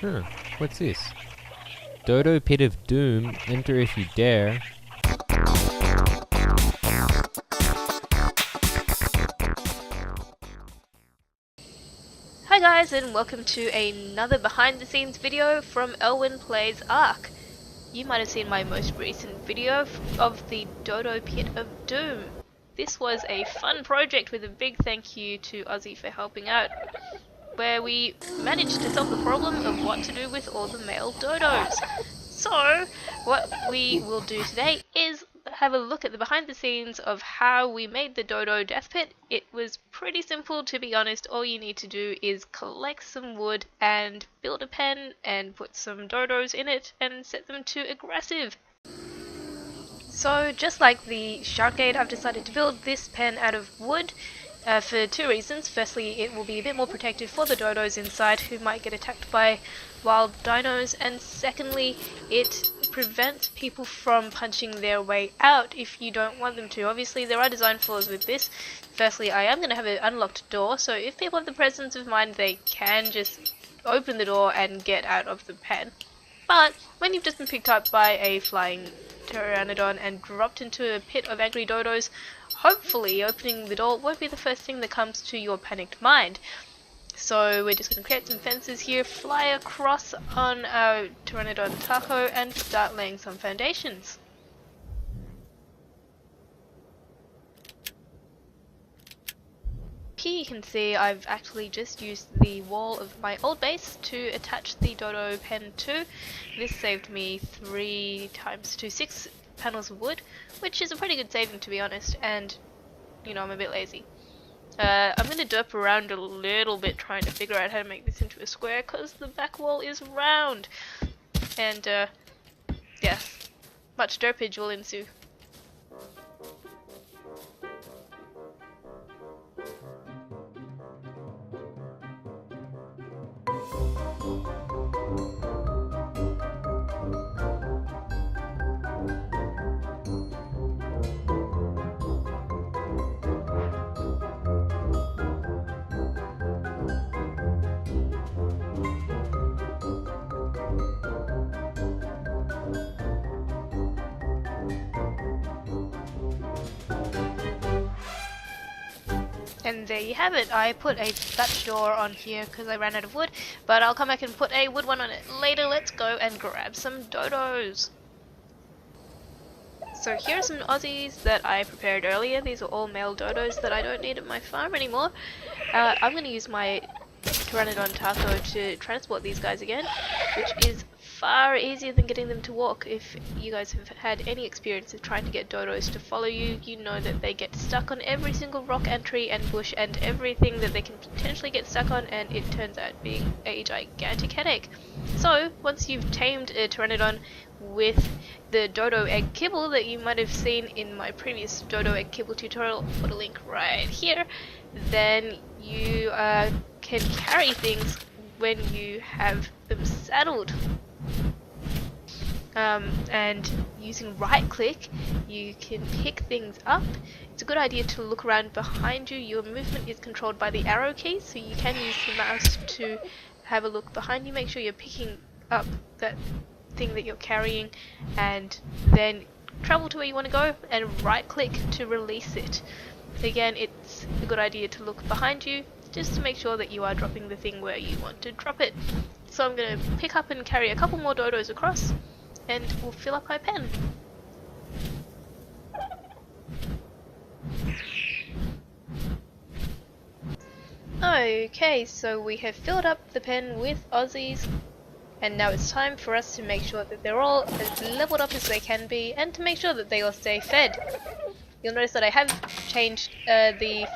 Huh, what's this? Dodo Pit of Doom, enter if you dare. Hi guys, and welcome to another behind the scenes video from Elwen Plays ARK. You might have seen my most recent video of the Dodo Pit of Doom. This was a fun project with a big thank you to Ozzy for helping out, where we managed to solve the problem of what to do with all the male dodos. So, what we will do today is have a look at the behind the scenes of how we made the dodo death pit. It was pretty simple, to be honest. All you need to do is collect some wood and build a pen and put some dodos in it and set them to aggressive. So just like the shark gate, I've decided to build this pen out of wood for two reasons. Firstly, it will be a bit more protected for the dodos inside who might get attacked by wild dinos, and secondly, it prevents people from punching their way out if you don't want them to. Obviously, there are design flaws with this. Firstly, I am going to have an unlocked door, so if people have the presence of mind, they can just open the door and get out of the pen. But when you've just been picked up by a flying pteranodon and dropped into a pit of angry dodos, hopefully opening the door won't be the first thing that comes to your panicked mind. So we're just going to create some fences here, fly across on our pteranodon taco and start laying some foundations. Here you can see I've actually just used the wall of my old base to attach the dodo pen to. This saved me 3 times 6 panels of wood, which is a pretty good saving, to be honest, and you know, I'm a bit lazy. I'm going to derp around a little bit trying to figure out how to make this into a square because the back wall is round, and yeah, much derpage will ensue. And there you have it. I put a thatch door on here because I ran out of wood, but I'll come back and put a wood one on it later. Let's go and grab some dodos. So here are some Aussies that I prepared earlier. These are all male dodos that I don't need at my farm anymore. I'm going to use my pteranodon taco to transport these guys again, which is far easier than getting them to walk. If you guys have had any experience of trying to get dodos to follow you, you know that they get stuck on every single rock and tree and bush and everything that they can potentially get stuck on, and it turns out being a gigantic headache. So once you've tamed a pteranodon with the dodo egg kibble that you might have seen in my previous dodo egg kibble tutorial, I'll put a link right here, then you can carry things when you have them saddled. And using right click you can pick things up. It's a good idea to look around behind you. Your movement is controlled by the arrow key, so you can use the mouse to have a look behind you. Make sure you're picking up that thing that you're carrying, and then travel to where you want to go and right click to release it. Again, it's a good idea to look behind you just to make sure that you are dropping the thing where you want to drop it. So I'm going to pick up and carry a couple more dodos across, and we'll fill up my pen. Okay, so we have filled up the pen with Aussies, and now it's time for us to make sure that they're all as leveled up as they can be, and to make sure that they all stay fed. You'll notice that I have changed the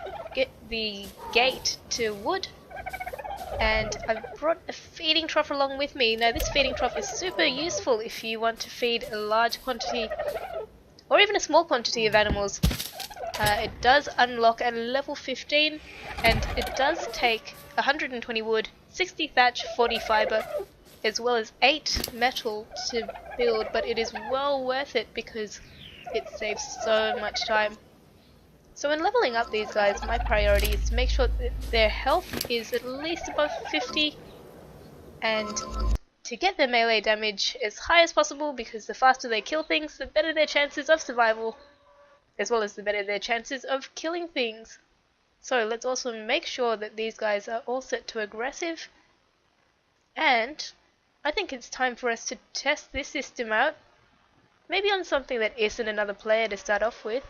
gate to wood, and I've brought a feeding trough along with me. Now this feeding trough is super useful if you want to feed a large quantity or even a small quantity of animals. It does unlock at level 15, and it does take 120 wood, 60 thatch, 40 fibre, as well as 8 metal to build, but it is well worth it because it saves so much time. So when leveling up these guys, my priority is to make sure that their health is at least above 50, and to get their melee damage as high as possible, because the faster they kill things, the better their chances of survival, as well as the better their chances of killing things. So let's also make sure that these guys are all set to aggressive, and I think it's time for us to test this system out, maybe on something that isn't another player to start off with.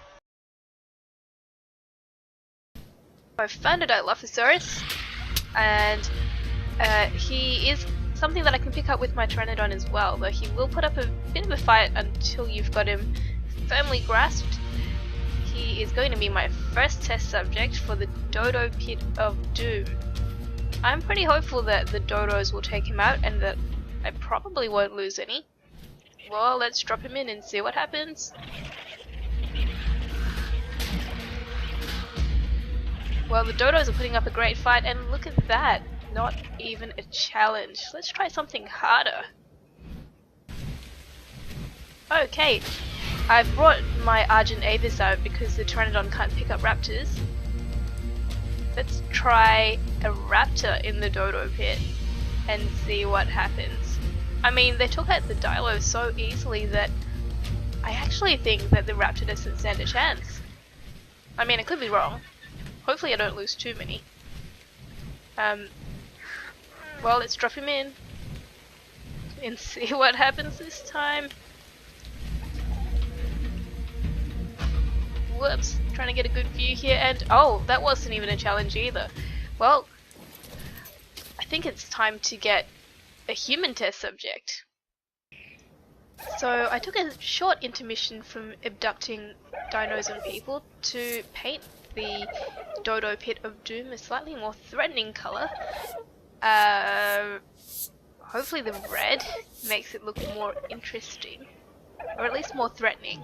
I've found a Dilophosaurus, and he is something that I can pick up with my Pteranodon as well, though he will put up a bit of a fight until you've got him firmly grasped. He is going to be my first test subject for the Dodo Pit of Doom. I'm pretty hopeful that the dodos will take him out and that I probably won't lose any. Well, let's drop him in and see what happens. Well, the dodos are putting up a great fight, and look at that, not even a challenge. Let's try something harder. Okay, I've brought my Argent Avis out because the Pteranodon can't pick up raptors. Let's try a raptor in the Dodo Pit and see what happens. I mean, they took out the Dilo so easily that I actually think that the raptor doesn't stand a chance. I mean, I could be wrong. Hopefully I don't lose too many. Well, let's drop him in and see what happens this time. Whoops, trying to get a good view here, and oh, that wasn't even a challenge either. Well, I think it's time to get a human test subject. So I took a short intermission from abducting dinos and people to paint the Dodo Pit of Doom a slightly more threatening colour. Hopefully the red makes it look more interesting, or at least more threatening.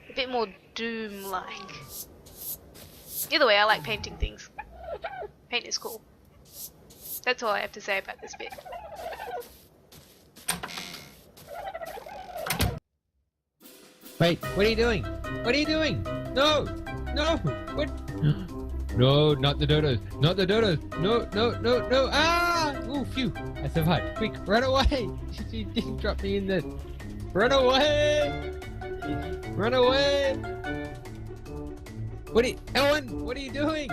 A bit more Doom-like. Either way, I like painting things. Paint is cool. That's all I have to say about this bit. Wait, what are you doing? What are you doing? No! No! What? No, not the dodos! Not the dodos! No, no, no, no! Ah! Ooh, phew! I survived. Quick, run away! She didn't drop me in this. Run away! Run away! Elwen, what are you doing?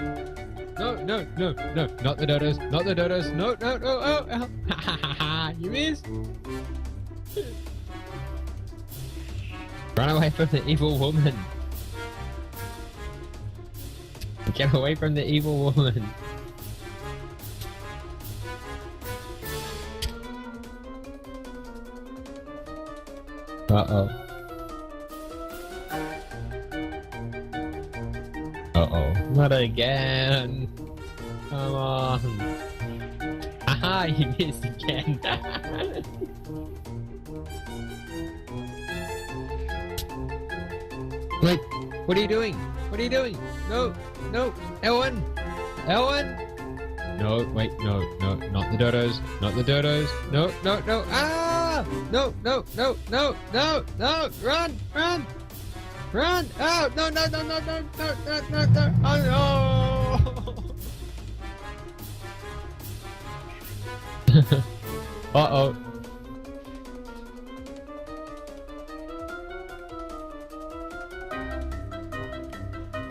No, no, no, no, not the dodos, not the dodos, no, no, no, oh, ha ha ha, you missed! Run away from the evil woman! Get away from the evil woman! Uh-oh. Uh-oh. Not again! Come on! Haha, you missed again! Wait, what are you doing? What are you doing? No, no, Elwen! Elwen! No, wait, no, no, not the dodos, not the dodos, no, no, no, ah! No, no, no, no, no, no, run, run! Run! Oh, no, no, no, no, no, no, no, no, no, oh no! Uh-oh.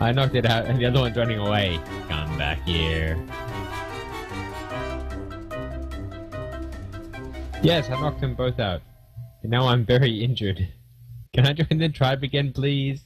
I knocked it out and the other one's running away. Come back here. Yes, I knocked them both out. And now I'm very injured. Can I join the tribe again, please?